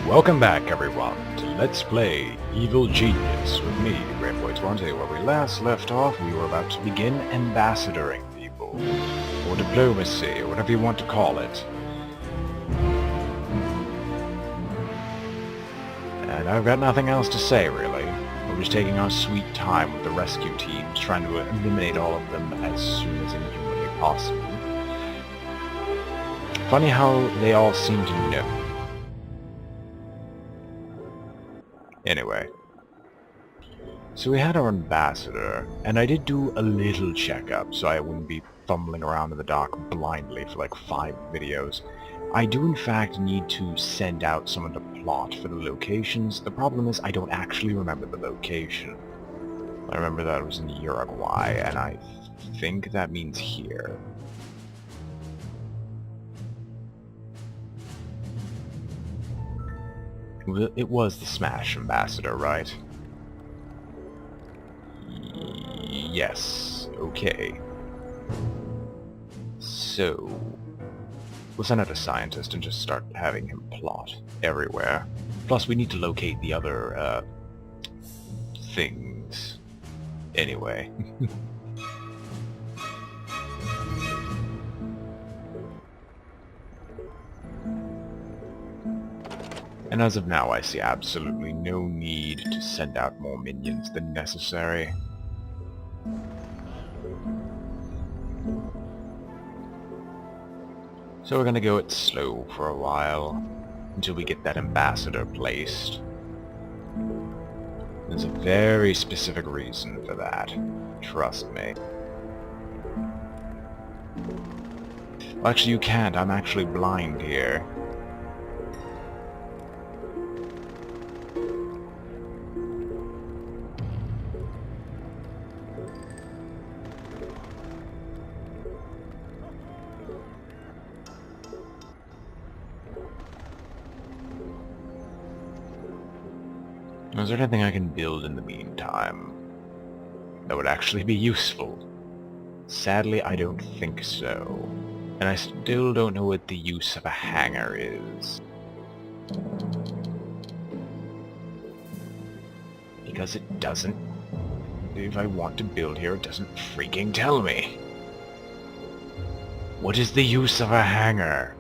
Welcome back, everyone, to Let's Play Evil Genius with me, BrainBoy, where we last left off. We were about to begin ambassadoring people, or diplomacy, or whatever you want to call it. And I've got nothing else to say, really. We're just taking our sweet time with the rescue teams, trying to eliminate all of them as soon as humanly possible. Funny how they all seem to know. Anyway, so we had our ambassador, and I did do a little checkup so I wouldn't be fumbling around in the dark blindly for like 5 videos. I do in fact need to send out some of the plot for the locations. The problem is I don't actually remember the location. I remember that it was in Uruguay, and I think that means here. It was the Smash Ambassador, right? Yes, okay. So, we'll send out a scientist and just start having him plot everywhere. Plus, we need to locate the other, things. Anyway. And as of now, I see absolutely no need to send out more minions than necessary. So we're gonna go it slow for a while, until we get that ambassador placed. There's a very specific reason for that, trust me. Well, actually you can't, I'm actually blind here. Is there anything I can build in the meantime that would actually be useful? Sadly, I don't think so. And I still don't know what the use of a hangar is. Because it doesn't... If I want to build here, it doesn't freaking tell me. What is the use of a hangar?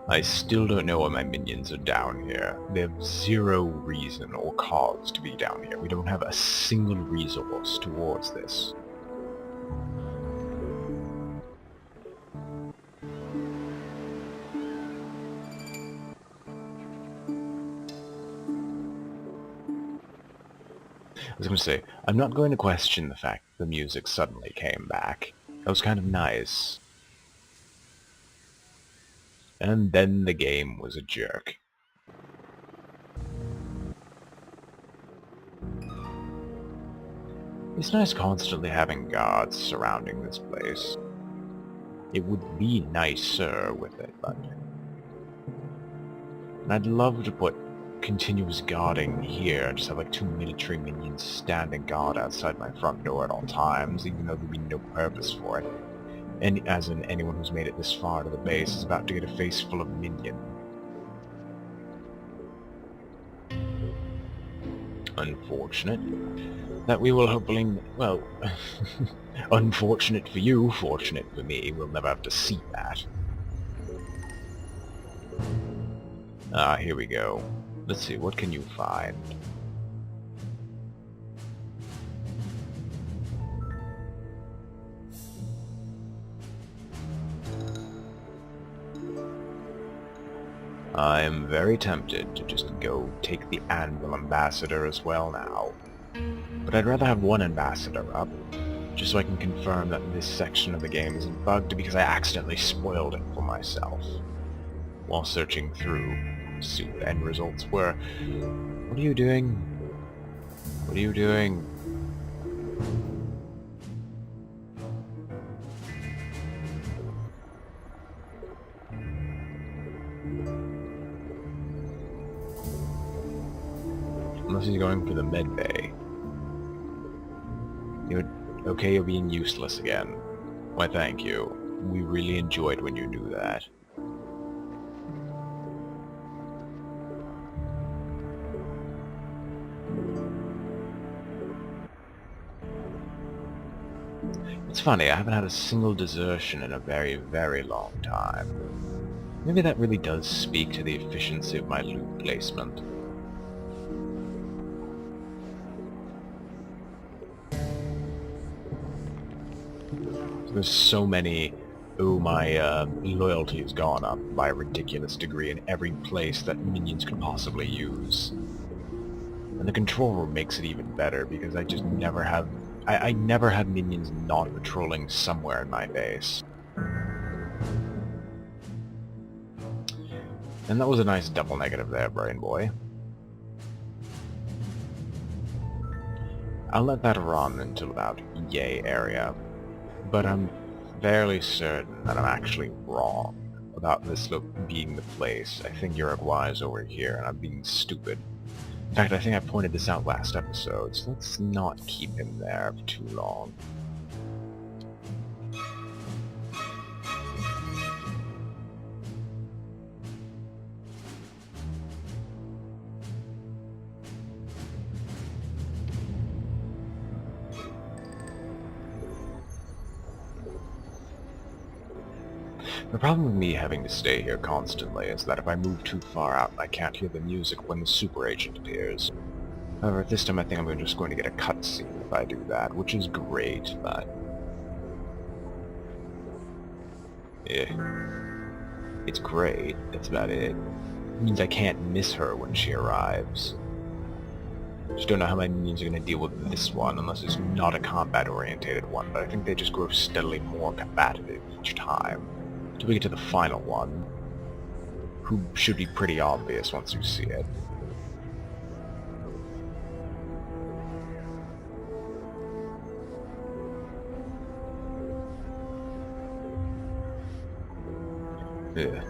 I still don't know why my minions are down here. They have zero reason or cause to be down here. We don't have a single resource towards this. I was going to say, I'm not going to question the fact the music suddenly came back. That was kind of nice. And then the game was a jerk. It's nice constantly having guards surrounding this place. It would be nicer with it, but... And I'd love to put continuous guarding here, and just have like 2 military minions standing guard outside my front door at all times, even though there'd be no purpose for it. And as in, anyone who's made it this far to the base is about to get a face full of minion. Unfortunate. That we will hopefully... well... unfortunate for you, fortunate for me. We'll never have to see that. Ah, here we go. Let's see, what can you find? I'm very tempted to just go take the Anvil Ambassador as well now. But I'd rather have one Ambassador up, just so I can confirm that this section of the game isn't bugged because I accidentally spoiled it for myself while searching through see what the end results were. What are you doing? What are you doing? Unless he's going for the med bay. Okay, you're being useless again. Why, thank you. We really enjoyed when you do that. It's funny, I haven't had a single desertion in a very, very long time. Maybe that really does speak to the efficiency of my loot placement. There's so many, oh, my loyalty has gone up by a ridiculous degree in every place that minions could possibly use. And the control room makes it even better because I just never have... I never have minions not patrolling somewhere in my base. And that was a nice double negative there, BrainBoy. I'll let that run until about yay area. But I'm fairly certain that I'm actually wrong about this being the place. I think Uruguay is over here, and I'm being stupid. In fact, I think I pointed this out last episode, so let's not keep him there for too long. The problem with me having to stay here constantly is that if I move too far out, I can't hear the music when the super agent appears. However, this time I think I'm just going to get a cutscene if I do that, which is great, but... It's great, that's about it. It means I can't miss her when she arrives. Just don't know how my minions are going to deal with this one, unless it's not a combat-orientated one, but I think they just grow steadily more combative each time. Till we get to the final one, who should be pretty obvious once you see it. Yeah.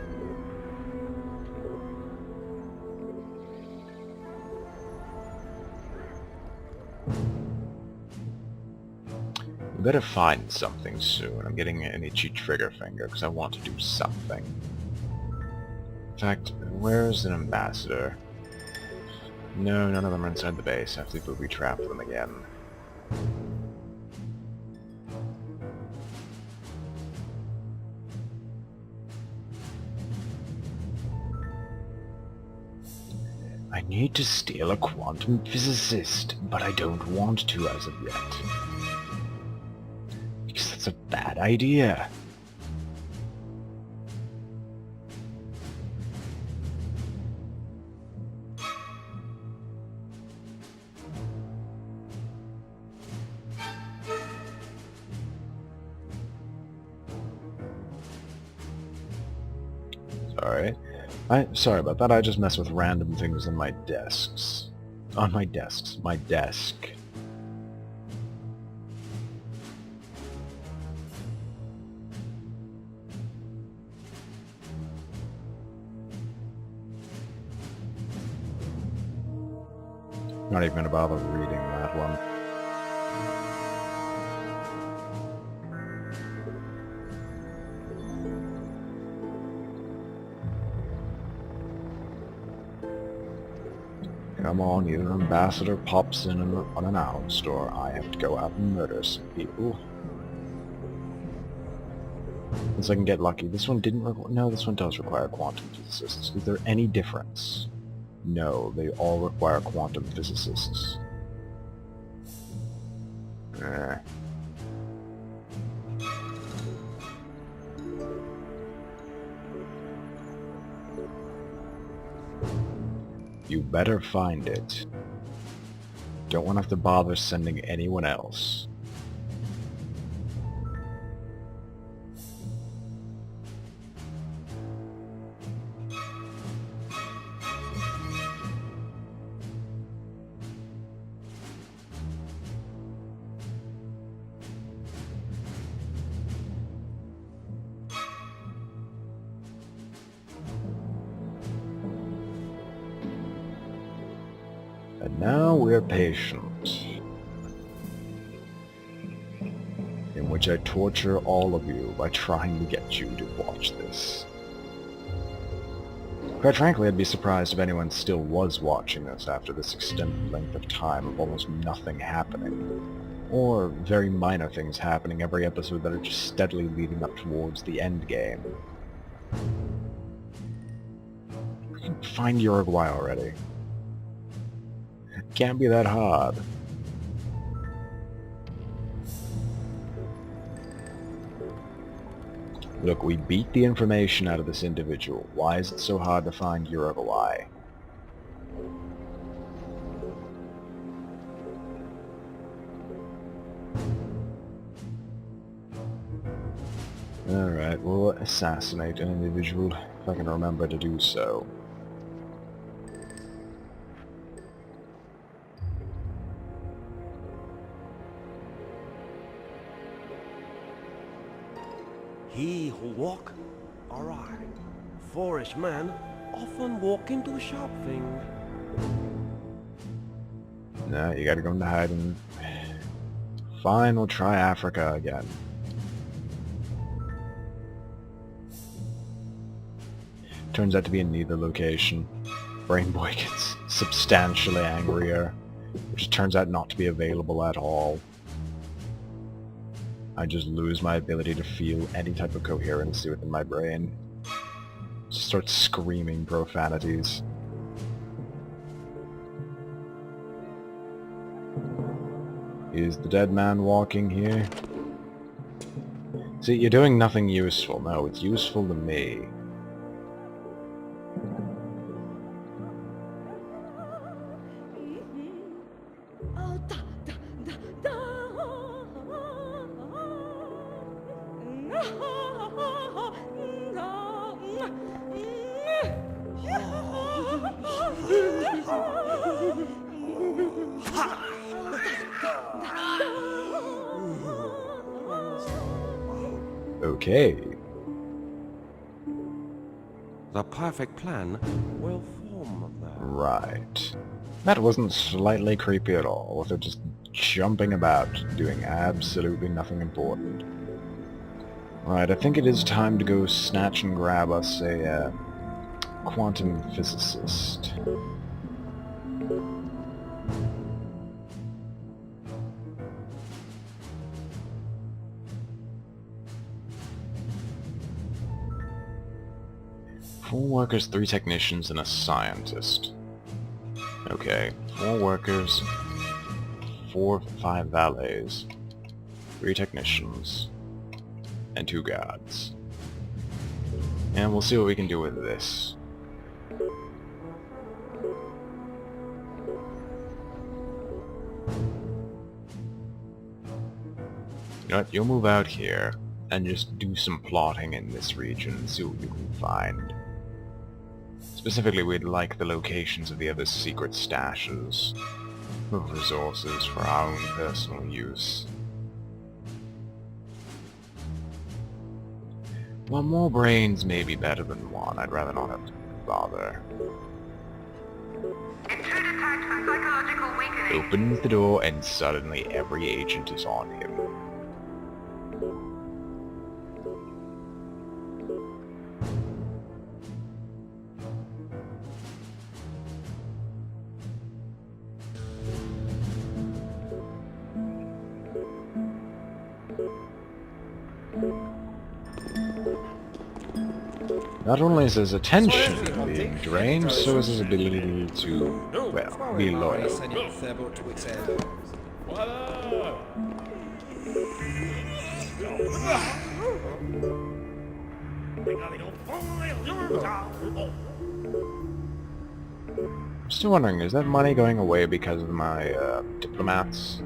We better find something soon. I'm getting an itchy trigger finger because I want to do something. In fact, where's an ambassador? No, none of them are inside the base. I have to booby-trap them again. I need to steal a quantum physicist, but I don't want to as of yet. Because that's a bad idea. Sorry about that, I just mess with random things on my desks. My desk. Not even gonna bother reading that one. Come on, either an ambassador pops in unannounced, or I have to go out and murder some people. Unless I can get lucky. This one didn't require... No, this one does require quantum physicists. Is there any difference? No, they all require quantum physicists. You better find it. Don't want to have to bother sending anyone else. And now we're patient. In which I torture all of you by trying to get you to watch this. Quite frankly, I'd be surprised if anyone still was watching this after this extended length of time of almost nothing happening. Or very minor things happening every episode that are just steadily leading up towards the end game. Find Uruguay already. It can't be that hard. Look, we beat the information out of this individual. Why is it so hard to find Uruguay? Alright, we'll assassinate an individual if I can remember to do so. He who walk awry, foolish man often walk into sharp thing. No, you gotta go into hiding. Fine, we'll try Africa again. Turns out to be in neither location. BrainBoy gets substantially angrier, which turns out not to be available at all. I just lose my ability to feel any type of coherency within my brain. Just start screaming profanities. Is the dead man walking here? See, you're doing nothing useful. No, it's useful to me. Okay. The perfect plan will form there. Right. That wasn't slightly creepy at all, with it just jumping about, doing absolutely nothing important. Right, I think it is time to go snatch and grab us a quantum physicist. Four workers, 3 technicians, and a scientist. Okay, 4 workers, 5 valets, 3 technicians, and 2 guards. And we'll see what we can do with this. You know what, you'll move out here, and just do some plotting in this region and see what you can find. Specifically, we'd like the locations of the other secret stashes of resources for our own personal use. While more brains may be better than one, I'd rather not have to bother. Intruder attacked for psychological weakening. Opens the door and suddenly every agent is on him. Not only is his attention being drained, so is his ability to, well, be loyal. I'm still wondering, is that money going away because of my diplomats?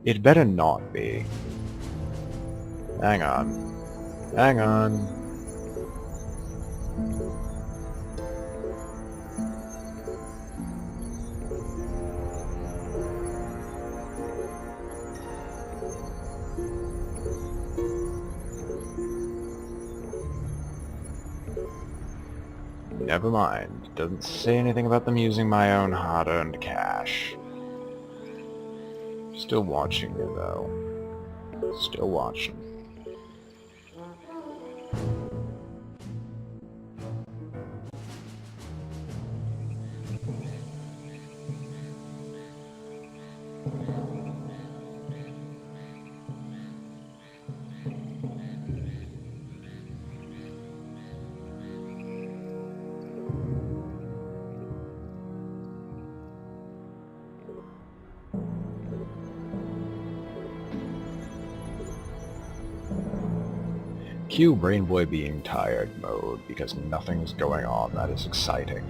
It better not be. Hang on. Hang on. Never mind. Doesn't say anything about them using my own hard-earned cash. Still watching you, though. Still watching. Cue BrainBoy being tired mode, because nothing is going on that is exciting.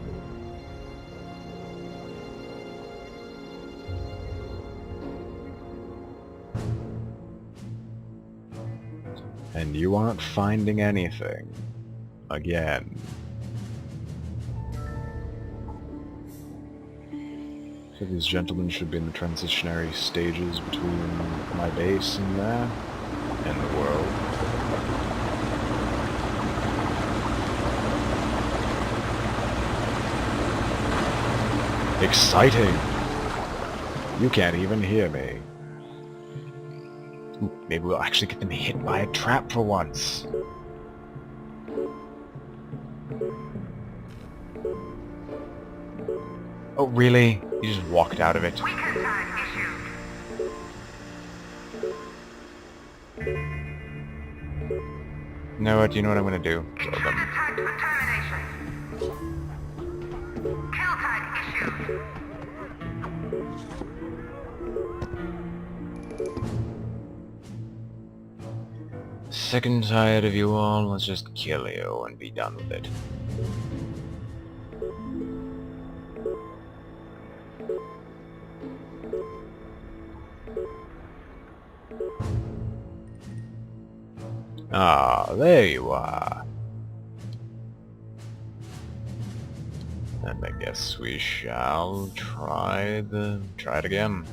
And you aren't finding anything. Again. So these gentlemen should be in the transitionary stages between my base and there, and the world. Exciting! You can't even hear me. Ooh, maybe we'll actually get them hit by a trap for once. Oh, really? You just walked out of it. Weekend tag issued. You know what I'm gonna do? Kill Intruder them. tagged for termination. Kill tag issued. Sick and tired of you all, let's just kill you and be done with it. Ah, there you are. And I guess we shall try it again.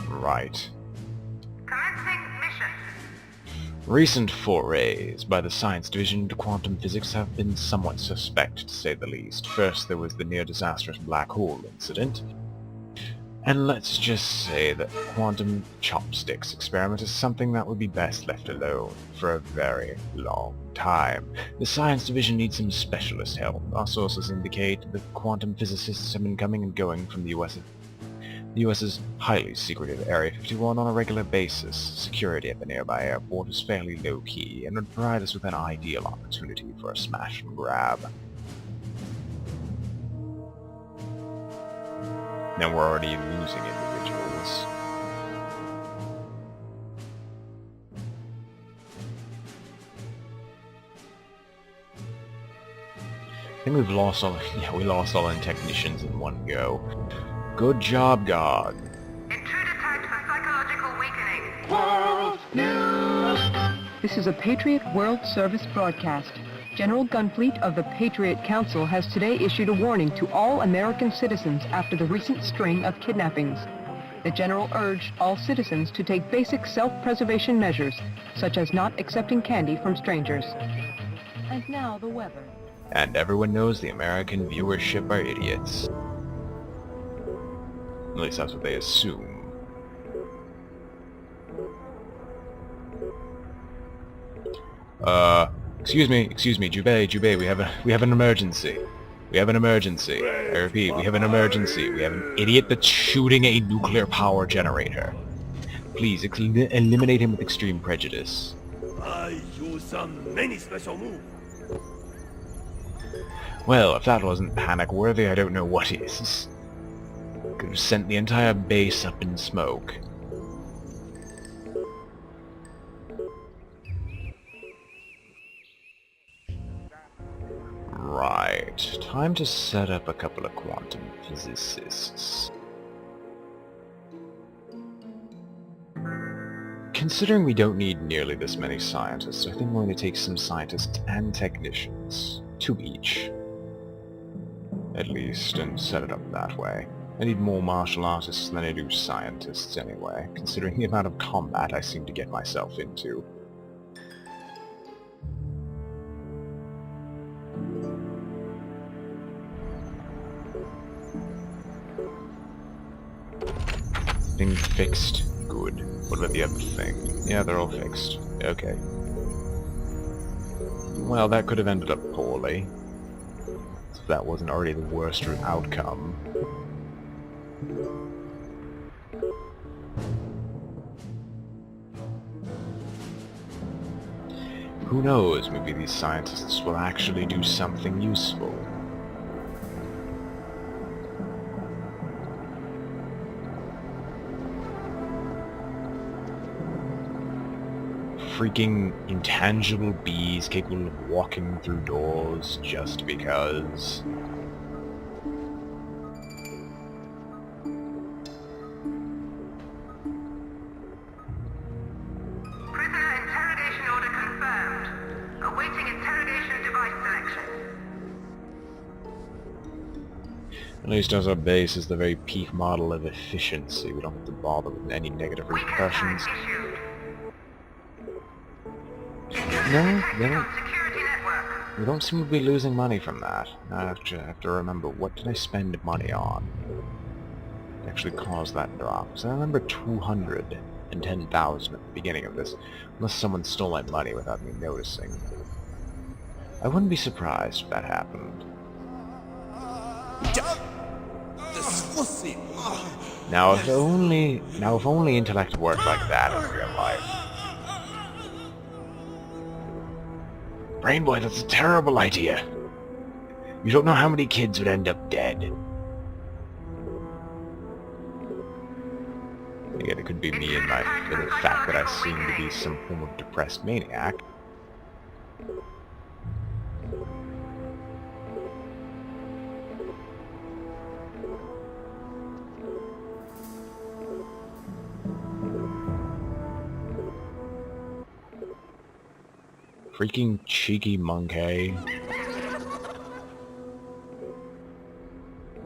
Right. Commencing mission. Recent forays by the Science Division into quantum physics have been somewhat suspect, to say the least. First there was the near-disastrous black hole incident. And let's just say that quantum chopsticks experiment is something that would be best left alone for a very long time. The Science Division needs some specialist help. Our sources indicate that quantum physicists have been coming and going from the US's highly secretive Area 51 on a regular basis. Security at the nearby airport is fairly low-key and would provide us with an ideal opportunity for a smash and grab. Now we're already losing individuals. I think we've lost all, we lost all our technicians in one go. Good job, God. Intruder tagged for psychological weakening. This is a Patriot World Service broadcast. General Gunfleet of the Patriot Council has today issued a warning to all American citizens after the recent string of kidnappings. The General urged all citizens to take basic self-preservation measures, such as not accepting candy from strangers. And now the weather. And everyone knows the American viewership are idiots. At least that's what they assume. Excuse me, Jubei, we have an emergency. We have an emergency. I repeat, we have an emergency. We have an idiot that's shooting a nuclear power generator. Please, eliminate him with extreme prejudice. I use some many special moves. Well, if that wasn't panic-worthy, I don't know what is. Could have sent the entire base up in smoke. Right, time to set up a couple of quantum physicists. Considering we don't need nearly this many scientists, I think we're going to take some scientists and technicians. 2 each. At least, and set it up that way. I need more martial artists than I do scientists anyway, considering the amount of combat I seem to get myself into. everything fixed? Good. What about the other thing? Yeah, they're all fixed. Okay. Well, that could have ended up poorly. If that wasn't already the worst outcome. Who knows, maybe these scientists will actually do something useful. Freaking intangible bees capable of walking through doors just because. Prisoner interrogation order confirmed. Awaiting interrogation device selection. At least as our base is the very peak model of efficiency, we don't have to bother with any negative Weakness repercussions. tag issued. No, Detected they on don't. security network. We don't seem to be losing money from that. I have to remember, what did I spend money on to actually cause that drop? Because I remember 210,000 at the beginning of this, unless someone stole my money without me noticing. I wouldn't be surprised if that happened. Now if only intellect worked like that in real life. BrainBoy, that's a terrible idea. You don't know how many kids would end up dead. Again, it could be me and the fact that I seem to be some form of depressed maniac. Freaking cheeky monkey.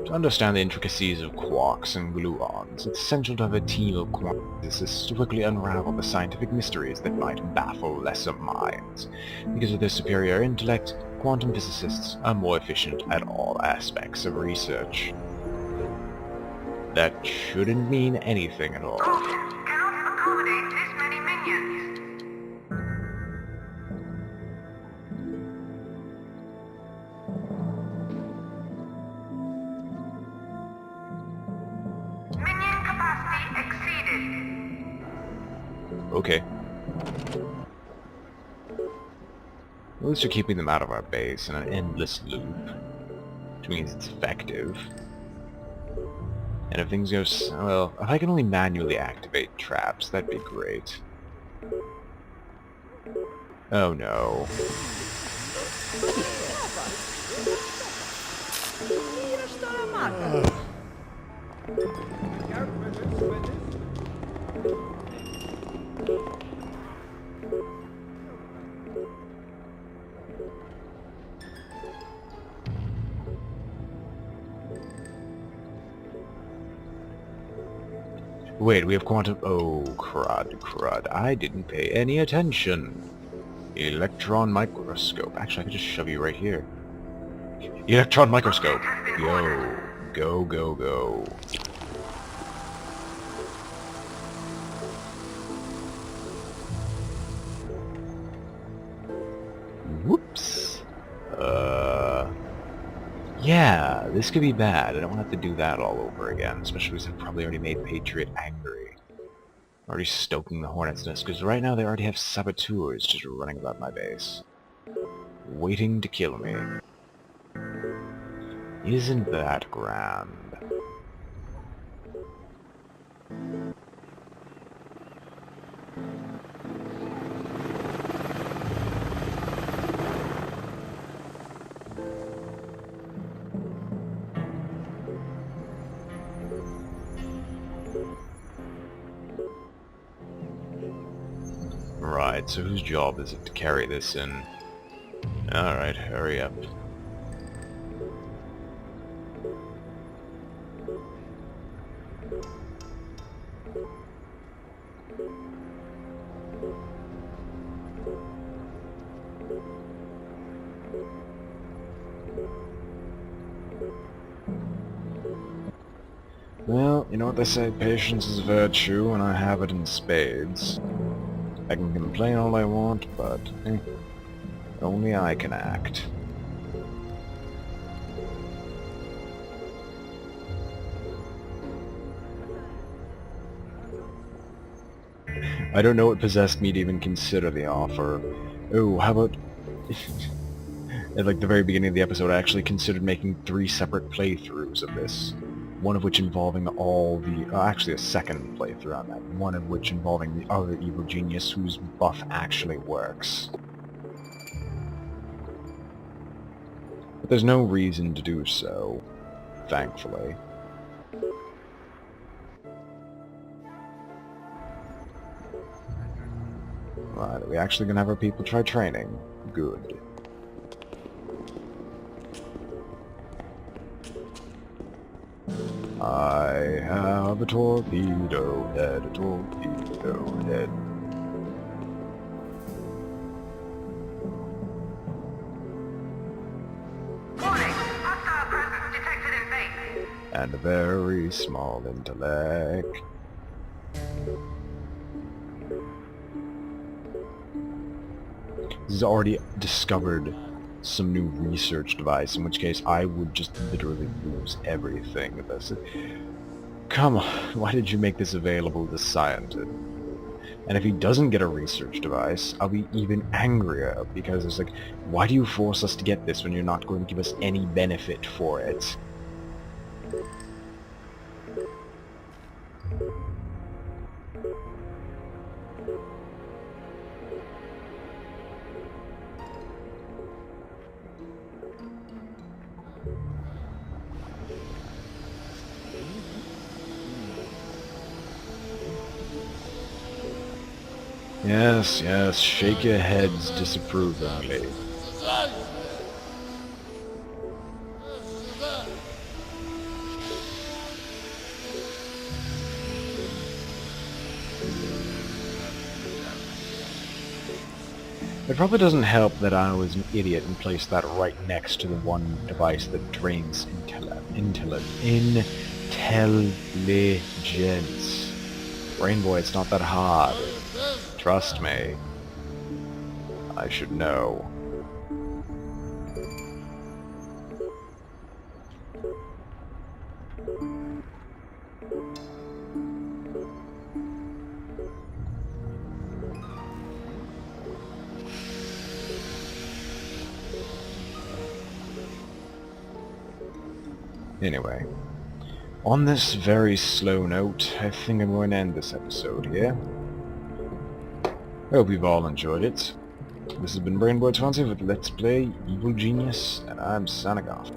To understand the intricacies of quarks and gluons, it's essential to have a team of quanticists to quickly unravel the scientific mysteries that might baffle lesser minds. Because of their superior intellect, quantum physicists are more efficient at all aspects of research. That shouldn't mean anything at all. Caution. Cannot accommodate this many minions. Minion capacity exceeded. Okay. At least we're keeping them out of our base in an endless loop, which means it's effective. And if things go well, if I can only manually activate traps, that'd be great. Oh no. Wait, we have quantum... Oh, crud. I didn't pay any attention. Electron microscope. Actually, I could just shove you right here. Electron microscope. Go. Go. Whoops. Yeah, this could be bad. I don't want to have to do that all over again, especially because I've probably already made Patriot angry. Already stoking the hornet's nest, because right now they already have saboteurs just running about my base. Waiting to kill me. Isn't that grand? Right, so whose job is it to carry this in? Alright, hurry up. Well, Well, you know what they say, patience is a virtue, and I have it in spades. I can complain all I want, but only I can act. I don't know what possessed me to even consider the offer. Oh, how about... At like the very beginning of the episode, I actually considered making 3 separate playthroughs of this. One of which involving all the... actually a second playthrough on that. One of which involving the other evil genius whose buff actually works. But there's no reason to do so, thankfully. Right, are we actually gonna have our people try training? Good. I have a torpedo head, a torpedo head. Warning! Hostile presence detected in base. And a very small intellect. He's already discovered some new research device, in which case I would just literally lose everything. Come on, why did you make this available to scientists? And if he doesn't get a research device, I'll be even angrier, because it's like, why do you force us to get this when you're not going to give us any benefit for it? Yes, yes, shake your heads disapprovingly. It probably doesn't help that I was an idiot and placed that right next to the one device that drains intelligence. BrainBoy, it's not that hard. Trust me. I should know. Anyway, on this very slow note, I think I'm going to end this episode here. I hope you've all enjoyed it. This has been BrainBoy 20 with Let's Play Evil Genius, and I'm signing off.